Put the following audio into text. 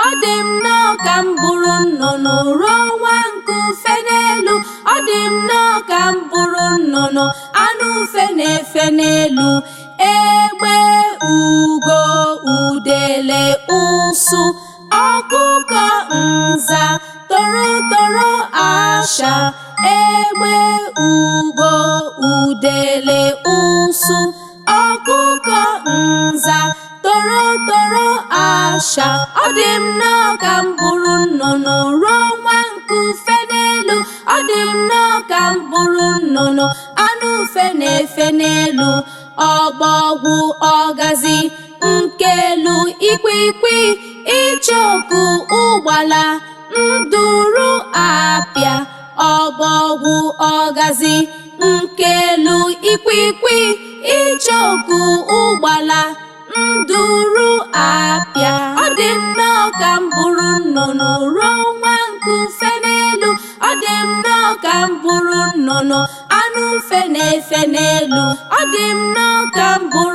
ọ dị m nnọọ ka m bụrụ nnụnụ ruo nwa nkufe n'elu. Ọ dị m nnọọ ka m bụrụ nnụnụ anụ ufe na-efe n'elu. Egbe, ugo, udele, ụsụ, ọkụkọ, nza, torotoro, asha. Egbe, ugo, udele, ụsụ, ọkụkọ, nza, torotoro, asha. Ọ dị m nnọọ ka m bụrụ nnụnụ ruo nwa nkufe n'elu. Ọ dị m nnọọ ka m bụrụ nnụnụ anụ ufe na-efe n'elu. Ọbọgwụ, ọgazi, nkelu, ikwikwị, ichoku, ụgbala, nduru, apịa. Ọbọgwụ, ọgazi, nkelu, ikwikwị, ichoku, ụgbala, nduru, apịa. Ọ dị m nnọọ ka m bụrụ nnụnụ ruo nwa nkufe n'elu. Ọ dị m nnọọ ka m bụrụ nnụnụ anụ ufe na-efe n'elu. Ọ dị m nnọọ ka m bụrụ